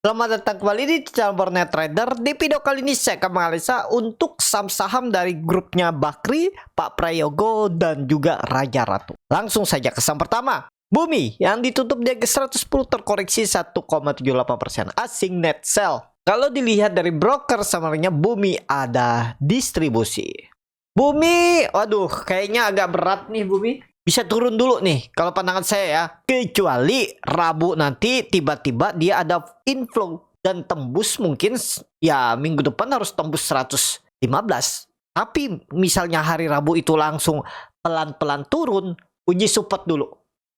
Selamat datang kembali di channel Borneo Trader. Di video kali ini saya akan menganalisa untuk saham-saham dari grupnya Bakri, Pak Prayogo, dan juga Raja Ratu. Langsung saja ke saham pertama. Bumi yang ditutup di harga 110 terkoreksi 1,78%. Asing net sell. Kalau dilihat dari broker summary-nya, Bumi ada distribusi. Bumi, waduh, kayaknya agak berat nih Bumi. Bisa turun dulu nih kalau pandangan saya ya. Kecuali Rabu nanti tiba-tiba dia ada inflow dan tembus, mungkin ya minggu depan harus tembus 115. Tapi misalnya hari Rabu itu langsung pelan-pelan turun, uji support dulu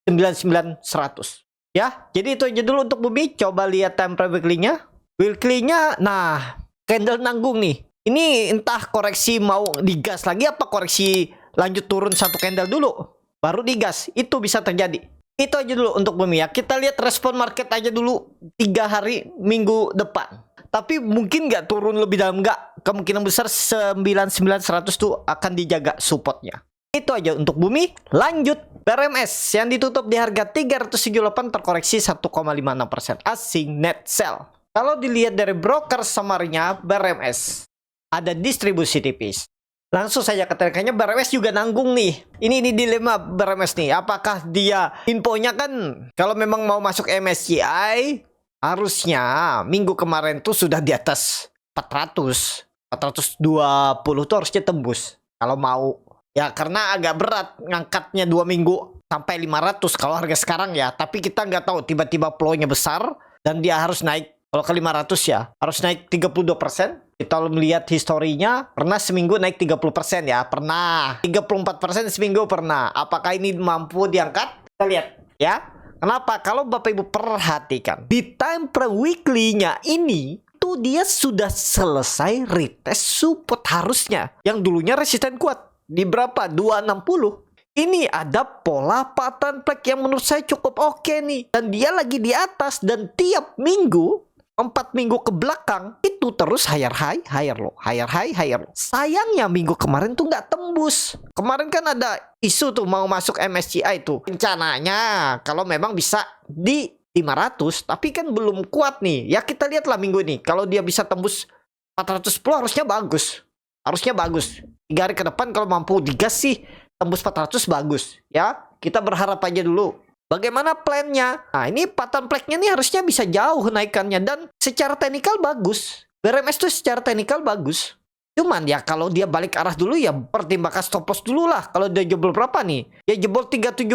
99 100. Ya, jadi itu aja dulu untuk Bumi. Coba lihat time frame weekly-nya. Weekly-nya nah, candle nanggung nih. Ini entah koreksi mau digas lagi apa koreksi lanjut turun satu candle dulu baru digas, itu bisa terjadi. Itu aja dulu untuk Bumi ya. Kita lihat respon market aja dulu 3 hari minggu depan. Tapi mungkin nggak turun lebih dalam, nggak. Kemungkinan besar 99 100 tuh akan dijaga supportnya. Itu aja untuk Bumi. Lanjut BRMS yang ditutup di harga 378 terkoreksi 1,56%. Asing net sell. Kalau dilihat dari broker summary-nya BRMS ada distribusi tipis. Langsung saja ke trackernya, BRMS juga nanggung nih. Ini dilema BRMS nih. Apakah dia infonya kan kalau memang mau masuk MSCI harusnya minggu kemarin tuh sudah di atas 400. 420 tuh harusnya tembus. Kalau mau. Ya karena agak berat ngangkatnya 2 minggu sampai 500 kalau harga sekarang ya. Tapi kita nggak tahu tiba-tiba flow-nya besar dan dia harus naik. Kalau ke 500 ya harus naik 32%. Kita melihat historinya pernah seminggu naik 30% ya. Pernah 34% seminggu pernah. Apakah ini mampu diangkat? Kita lihat ya. Kenapa? Kalau Bapak Ibu perhatikan di time frame weekly-nya ini tuh dia sudah selesai retest support harusnya. Yang dulunya resisten kuat di berapa? 260. Ini ada pola pattern flag yang menurut saya cukup oke nih. Dan dia lagi di atas dan tiap minggu 4 minggu ke belakang itu terus higher high, higher low, higher high, higher low. Sayangnya minggu kemarin tuh nggak tembus. Kemarin kan ada isu tuh mau masuk MSCI tuh. Rencananya kalau memang bisa di 500, tapi kan belum kuat nih. Ya kita lihatlah minggu ini. Kalau dia bisa tembus 410 harusnya bagus. Harusnya bagus. 3 hari ke depan kalau mampu digas sih tembus 400 bagus. Ya kita berharap aja dulu. Bagaimana plannya? Nah ini pattern flag-nya nih harusnya bisa jauh naikannya. Dan secara teknikal bagus. BRMS tuh secara teknikal bagus. Cuman ya kalau dia balik arah dulu ya pertimbangkan stop loss dulu lah. Kalau dia jebol berapa nih? Ya jebol 378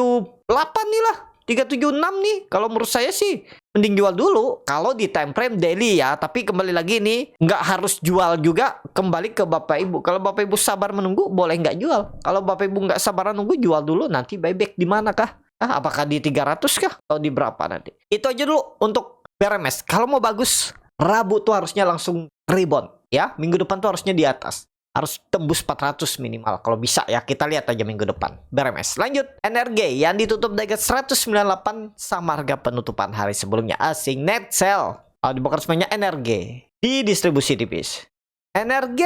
nih lah. 376 nih. Kalau menurut saya sih mending jual dulu. Kalau di time frame daily ya. Tapi kembali lagi nih nggak harus jual juga. Kembali ke Bapak Ibu. Kalau Bapak Ibu sabar menunggu boleh nggak jual. Kalau Bapak Ibu nggak sabar menunggu jual dulu. Nanti buyback di mana kah? Apakah di 300 kah? Atau di berapa nanti? Itu aja dulu untuk BRMS. Kalau mau bagus, Rabu tuh harusnya langsung rebound. Ya, minggu depan tuh harusnya di atas. Harus tembus 400 minimal. Kalau bisa ya, kita lihat aja minggu depan. BRMS. Lanjut, NRG yang ditutup dari 198 sama harga penutupan hari sebelumnya. Asing net sell. Kalau dibongkar semuanya NRG. Di distribusi tipis. NRG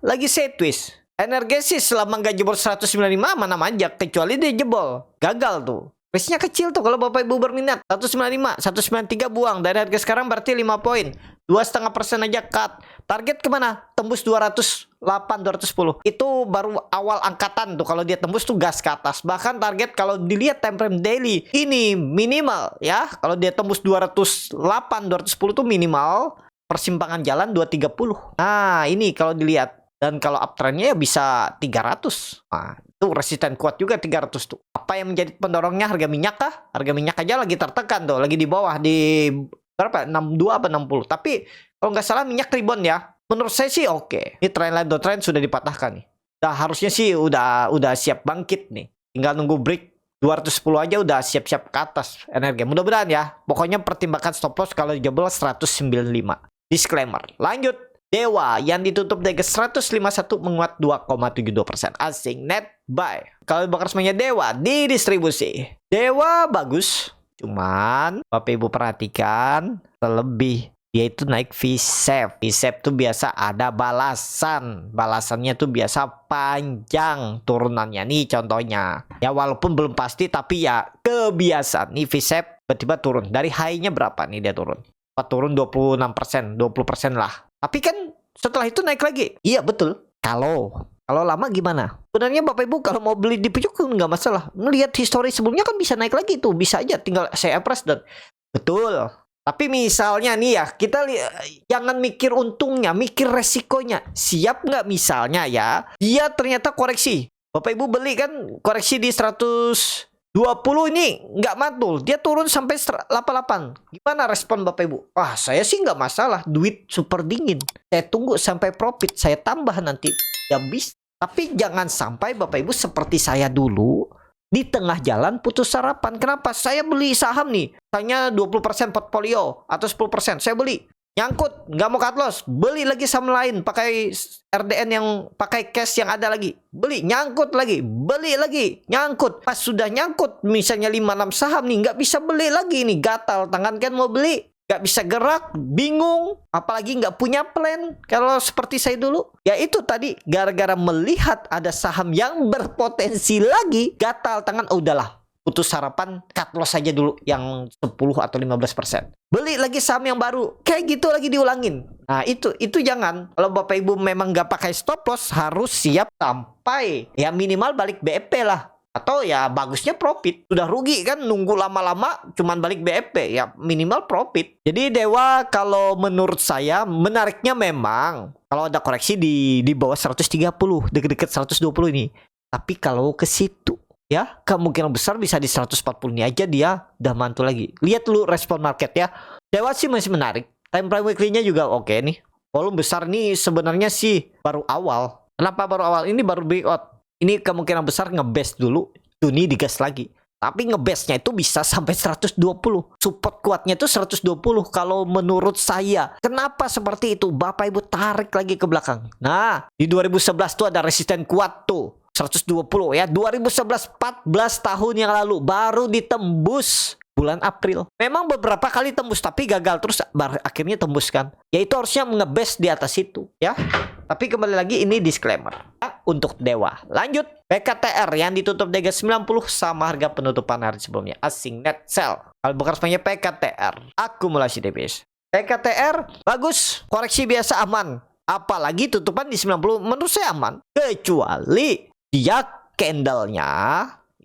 lagi sideways. Energi sih selama nggak jebol 195 mana aja, kecuali dia jebol gagal tuh. Risknya kecil tuh kalau Bapak Ibu berminat. 195, 193 buang dari harga sekarang berarti 5 poin. 2,5% aja cut. Target kemana? Tembus 208, 210. Itu baru awal angkatan tuh. Kalau dia tembus tuh gas ke atas. Bahkan target kalau dilihat time frame daily ini minimal ya. Kalau dia tembus 208, 210 tuh minimal. Persimpangan jalan 230. Nah ini kalau dilihat. Dan kalau uptrendnya ya bisa 300. Nah, itu resisten kuat juga 300 tuh. Apa yang menjadi pendorongnya? Harga minyak kah? Harga minyak aja lagi tertekan tuh. Lagi di bawah. Di berapa? 62 apa 60. Tapi kalau nggak salah minyak rebound ya. Menurut saya sih oke. Ini trendline downtrend sudah dipatahkan nih. Nah, harusnya sih udah siap bangkit nih. Tinggal nunggu break. 210 aja udah siap-siap ke atas energi. Mudah-mudahan ya. Pokoknya pertimbangkan stop loss kalau jebol 195. Disclaimer. Lanjut. Dewa yang ditutup dari 151 menguat 2,72%. Asing net buy. Kalau bakar semuanya Dewa di distribusi. Dewa bagus. Cuman Bapak Ibu perhatikan terlebih dia itu naik V-shape. V-shape tuh biasa ada balasan. Balasannya tuh biasa panjang turunannya. Nih contohnya. Ya walaupun belum pasti tapi ya kebiasaan. Nih V-shape tiba-tiba turun. Dari high-nya berapa nih dia turun? sempat turun 26%, 20% lah. Tapi kan setelah itu naik lagi. Iya betul. Kalau lama gimana? Sebenarnya Bapak Ibu kalau mau beli di pucuk nggak masalah. Melihat histori sebelumnya kan bisa naik lagi tuh. Bisa aja tinggal saya press dan betul. Tapi misalnya nih ya, kita jangan mikir untungnya, mikir resikonya. Siap nggak misalnya ya, dia ternyata koreksi. Bapak Ibu beli kan koreksi di 120 ini nggak mantul. Dia turun sampai 88. Gimana respon Bapak Ibu? Wah, saya sih nggak masalah. Duit super dingin. Saya tunggu sampai profit. Saya tambah nanti. Ya bisa. Tapi jangan sampai Bapak Ibu seperti saya dulu. Di tengah jalan putus harapan. Kenapa? Saya beli saham nih. Hanya 20% portfolio atau 10%. Saya beli. Nyangkut. Nggak mau cut loss. Beli lagi saham lain. Pakai RDN yang pakai cash yang ada lagi. Beli. Nyangkut lagi. Beli lagi. Nyangkut. Pas sudah nyangkut. Misalnya 5-6 saham nih. Nggak bisa beli lagi nih. Gatal. Tangan kan mau beli. Nggak bisa gerak, bingung, apalagi nggak punya plan. Kalau seperti saya dulu, ya itu tadi gara-gara melihat ada saham yang berpotensi lagi, gatal tangan, oh, udahlah, putus harapan, cut loss saja dulu yang 10 atau 15%. Beli lagi saham yang baru, kayak gitu lagi diulangin. Nah itu jangan. Kalau Bapak Ibu memang nggak pakai stop loss, harus siap sampai ya minimal balik BEP lah. Atau ya bagusnya profit. Sudah rugi kan nunggu lama-lama cuman balik BEP. Ya minimal profit. Jadi Dewa kalau menurut saya menariknya memang kalau ada koreksi di bawah 130, deket-deket 120 ini. Tapi kalau ke situ ya kemungkinan besar bisa di 140 ini aja dia udah mantul lagi. Lihat dulu respon market ya. Dewa sih masih menarik. Time frame weekly-nya juga oke nih. Volume besar nih sebenarnya sih baru awal. Kenapa baru awal? Ini baru breakout. Ini kemungkinan besar ngebest dulu, Juni digas lagi. Tapi ngebestnya itu bisa sampai 120. Support kuatnya itu 120 kalau menurut saya. Kenapa seperti itu? Bapak Ibu tarik lagi ke belakang. Nah, di 2011 tuh ada resisten kuat tuh. 120 ya. 2011 14 tahun yang lalu baru ditembus bulan April. Memang beberapa kali tembus tapi gagal terus akhirnya tembus kan. Ya itu harusnya ngebest di atas itu ya. Tapi kembali lagi ini disclaimer ya, untuk Dewa. Lanjut PKTR yang ditutup di harga 90 sama harga penutupan hari sebelumnya. Asing net sell. Kalau bukan semuanya PKTR akumulasi DPS. PKTR bagus, koreksi biasa aman. Apalagi tutupan di 90 menurut saya aman. Kecuali dia candlenya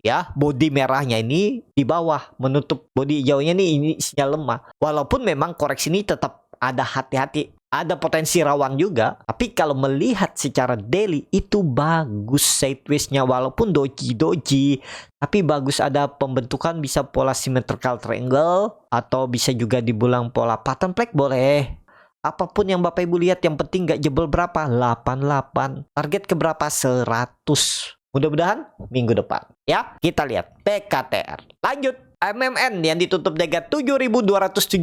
ya body merahnya ini di bawah menutup body hijaunya nih ini sinyal lemah. Walaupun memang koreksi ini tetap ada hati-hati, ada potensi rawan juga. Tapi kalau melihat secara daily itu bagus sideways-nya walaupun doji, tapi bagus ada pembentukan bisa pola symmetrical triangle atau bisa juga dibilang pola pattern flag boleh. Apapun yang Bapak Ibu lihat yang penting nggak jebol berapa 88. Target ke berapa 100. Mudah-mudahan minggu depan ya. Kita lihat PKTR. Lanjut MMN yang ditutup di harga 7.275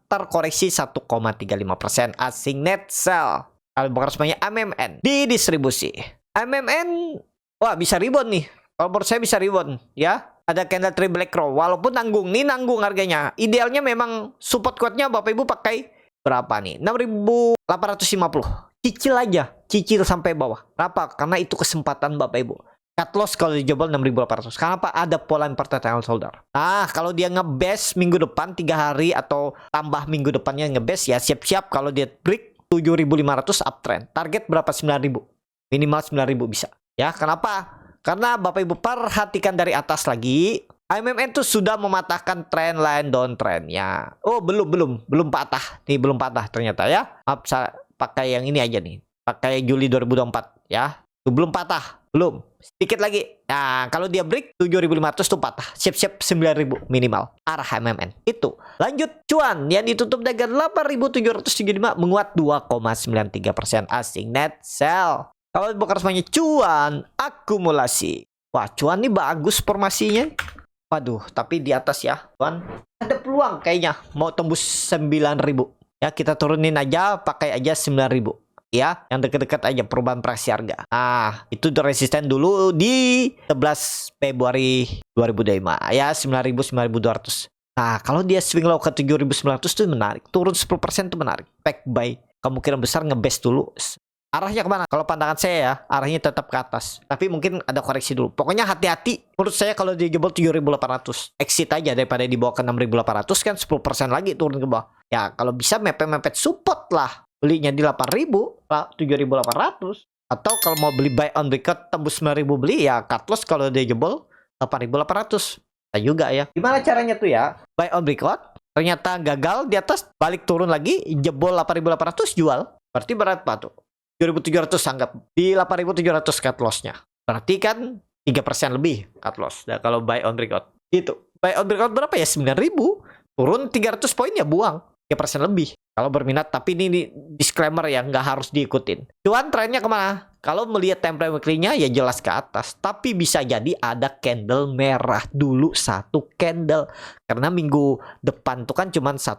terkoreksi 1,35%. Asing net sell. Kalau bukan semuanya MMN di distribusi. MMN wah bisa rebound nih. Kalau menurut saya bisa rebound ya. Ada candle tree black row walaupun nanggung nih, nanggung harganya. Idealnya memang support kuatnya Bapak Ibu pakai berapa nih? 6.850. Cicil aja, cicil sampai bawah. Kenapa? Karena itu kesempatan Bapak Ibu. Cut loss kalau dijebol 6.800. Kenapa? Ada pola impertentile shoulder. Nah, kalau dia ngebest minggu depan 3 hari atau tambah minggu depannya ngebest ya siap-siap kalau dia break 7.500 uptrend. Target berapa? 9.000. Minimal 9.000 bisa. Ya, kenapa? Karena Bapak Ibu perhatikan dari atas lagi. MMN itu sudah mematahkan trend line downtrendnya. Oh, belum patah. Nih belum patah ternyata ya. Maaf, saya pakai yang ini aja nih. Pakai Juli 2024 ya. Tuh, belum patah. Belum. Sedikit lagi. Nah, kalau dia break 7.500 tuh patah. Siap-siap 9.000 minimal. Arah MMN. Itu. Lanjut cuan yang ditutup dengan 8.775 menguat 2,93%. Asing net sell. Kalau bukan semuanya cuan akumulasi. Wah, cuan ini bagus formasinya. Waduh, tapi di atas ya, cuan. Ada peluang kayaknya mau tembus 9.000. Ya, kita turunin aja, pakai aja 9.000. Ya, yang dekat-dekat aja perubahan praksi harga. Nah, itu resisten dulu di 11 Februari 2025. Ya, 9.000, 9.200. Nah, kalau dia swing low ke 7.900 itu menarik. Turun 10% itu menarik. Pack buy. Kemungkinan besar ngebest dulu. Arahnya kemana? Kalau pandangan saya ya, arahnya tetap ke atas. Tapi mungkin ada koreksi dulu. Pokoknya hati-hati. Menurut saya kalau dia jebol 7.800. Exit aja daripada dibawa ke 6.800 kan 10% lagi turun ke bawah. Ya kalau bisa mepet-mepet support lah. Belinya di 8.000, 7.800. Atau kalau mau beli buy on record tembus 9.000 beli ya cut loss kalau dia jebol 8.800. Nah juga ya. Gimana caranya tuh ya? Buy on record, ternyata gagal di atas, balik turun lagi, jebol 8.800 jual. Berarti berapa tuh? 2.700 anggap. Di 8.700 cut loss-nya. Berarti kan 3% lebih cut loss. Nah, kalau buy on record. Gitu. Buy on record berapa ya? 9.000. Turun 300 poin ya buang. 3% lebih. Kalau berminat, tapi ini disclaimer ya, nggak harus diikutin. Cuan trennya kemana? Kalau melihat time frame weekly-nya ya jelas ke atas. Tapi bisa jadi ada candle merah dulu, satu candle. Karena minggu depan tuh kan cuma 3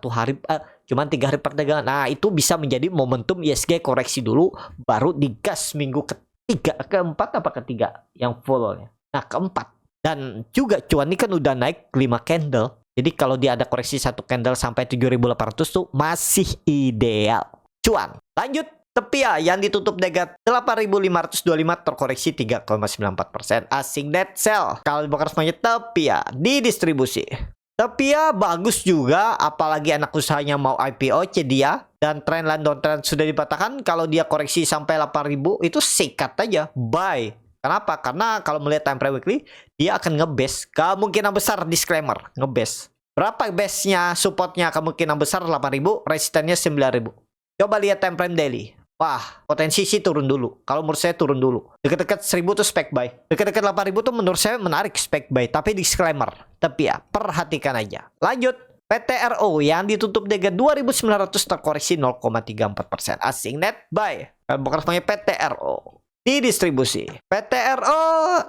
hari perdagangan. Nah itu bisa menjadi momentum ISG koreksi dulu, baru digas minggu keempat apa ketiga yang fullnya. Nah keempat. Dan juga cuan ini kan udah naik 5 candle. Jadi kalau dia ada koreksi satu candle sampai 7.800 tuh masih ideal. Cuan. Lanjut. Tepia yang ditutup negatif 8.525 terkoreksi 3,94%. Asing net sell. Kalau dibakar semuanya Tepia di distribusi. Tepia bagus juga, apalagi anak usahanya mau IPO Cedia dan tren London trend sudah dipatahkan. Kalau dia koreksi sampai 8.000 itu sikat aja, buy. Kenapa? Karena kalau melihat time frame weekly dia akan ngebase. Kemungkinan besar disclaimer ngebase. Berapa base-nya, supportnya kemungkinan besar 8.000, resistennya 9.000. Coba lihat time frame daily. Wah, potensi sih turun dulu. Kalau menurut saya turun dulu. Dekat-dekat 1.000 tuh spek buy. Dekat-dekat 8.000 tuh menurut saya menarik spek buy. Tapi disclaimer. Tapi ya, perhatikan aja. Lanjut. PTRO yang ditutup dengan 2.900 terkoreksi 0,34%. Asing net buy. Bukan semuanya PTRO. Di distribusi. PTRO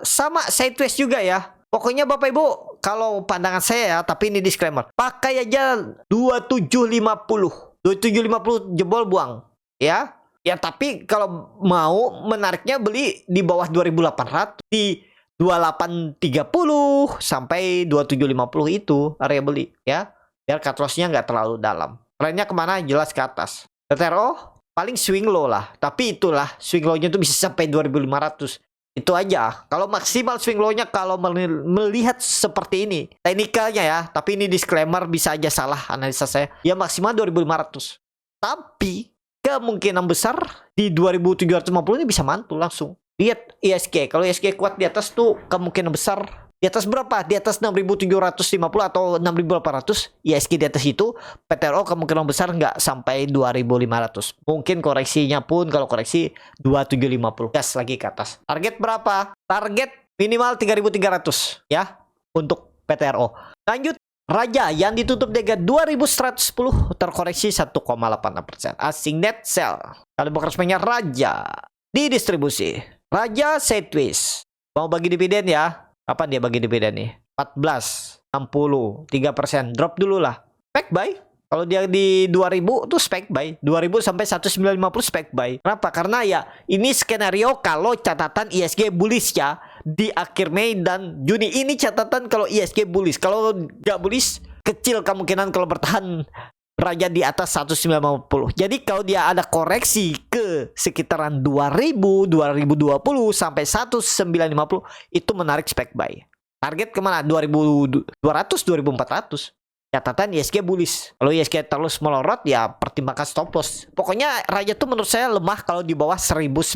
sama sideways juga ya. Pokoknya Bapak Ibu, kalau pandangan saya ya, tapi ini disclaimer. Pakai aja 2750. 2750 jebol buang. Ya. Ya tapi kalau mau menariknya beli di bawah 2.800 di 2830 sampai 2750 itu area beli ya. Biar cut loss-nya nggak terlalu dalam. Trennya kemana? Jelas ke atas. PTRO paling swing low lah. Tapi itulah swing low-nya itu bisa sampai 2.500. Itu aja. Kalau maksimal swing low-nya kalau melihat seperti ini. Teknikalnya ya. Tapi ini disclaimer bisa aja salah analisa saya. Ya maksimal 2.500. Tapi kemungkinan besar di 2.750 ini bisa mantul langsung. Lihat ISG. Kalau ISG kuat di atas tuh kemungkinan besar. Di atas berapa? Di atas 6.750 atau 6.800. ISG di atas itu. PTRO kemungkinan besar nggak sampai 2.500. Mungkin koreksinya pun kalau koreksi 2.750. Gas lagi ke atas. Target berapa? Target minimal 3.300 ya. Untuk PTRO. Lanjut. Raja yang ditutup dengan 2.110 terkoreksi 1,86%. Asing net sell. Kalau bukan resminya Raja di distribusi. Raja sideways. Mau bagi dividen ya. Kapan dia bagi dividen nih? 14, 60, 3%. Drop dulu lah. Spek buy. Kalau dia di 2.000 tuh spek buy. 2.000 sampai 1.950 spek buy. Kenapa? Karena ya ini skenario kalau catatan ISG bullish ya. Di akhir Mei dan Juni ini catatan kalau ISG bullish. Kalau nggak bullish, kecil kemungkinan kalau bertahan Raja di atas 1.950. Jadi kalau dia ada koreksi ke sekitaran 2.000, 2020 sampai 1.950 itu menarik spek buy. Target kemana? 2.200, 2.400. Catatan ISG bullish. Kalau ISG terus melorot ya pertimbangkan stop loss. Pokoknya Raja tuh menurut saya lemah kalau di bawah 1.950.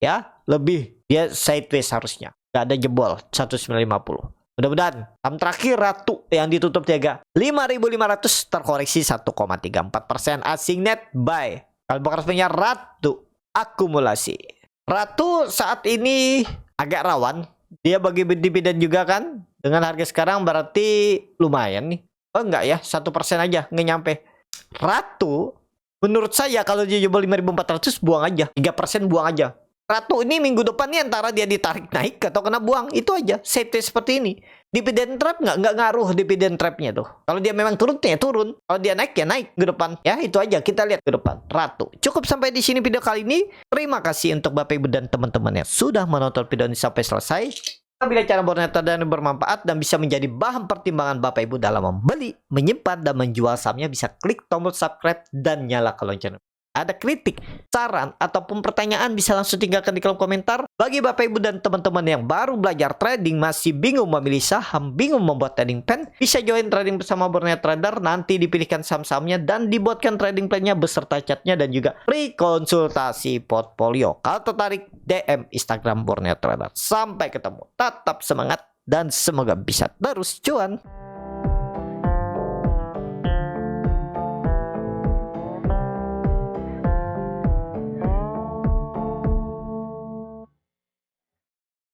Ya, lebih dia sideways harusnya. Gak ada jebol 1.950. Mudah-mudahan. Saham terakhir Ratu yang ditutup jaga 5.500 terkoreksi 1,34%. Asing net buy. Kalau bukan resminya Ratu akumulasi. Ratu saat ini agak rawan. Dia bagi dividen juga kan. Dengan harga sekarang berarti lumayan nih. Oh enggak ya, 1% aja nggak nyampe. Ratu menurut saya kalau dia jebol 5.400 buang aja. 3% buang aja. Ratu ini minggu depan nih antara dia ditarik naik atau kena buang. Itu aja. Safety seperti ini. Dividen trap nggak ngaruh dividen trapnya tuh. Kalau dia memang turun ya turun. Kalau dia naik ya naik ke depan. Ya itu aja kita lihat ke depan. Ratu. Cukup sampai di sini video kali ini. Terima kasih untuk Bapak Ibu dan teman-teman yang sudah menonton video ini sampai selesai. Bila cara bernetra dan bermanfaat dan bisa menjadi bahan pertimbangan Bapak Ibu dalam membeli, menyimpan, dan menjual sahamnya, bisa klik tombol subscribe dan nyalakan lonceng. ada kritik, saran, ataupun pertanyaan bisa langsung tinggalkan di kolom komentar. Bagi Bapak Ibu dan teman-teman yang baru belajar trading, masih bingung memilih saham, bingung membuat trading plan, bisa join trading bersama Borneo Trader. Nanti dipilihkan saham-sahamnya dan dibuatkan trading plan-nya beserta chatnya dan juga free konsultasi portfolio. Kalau tertarik, DM Instagram Borneo Trader. Sampai ketemu, tetap semangat dan semoga bisa terus cuan.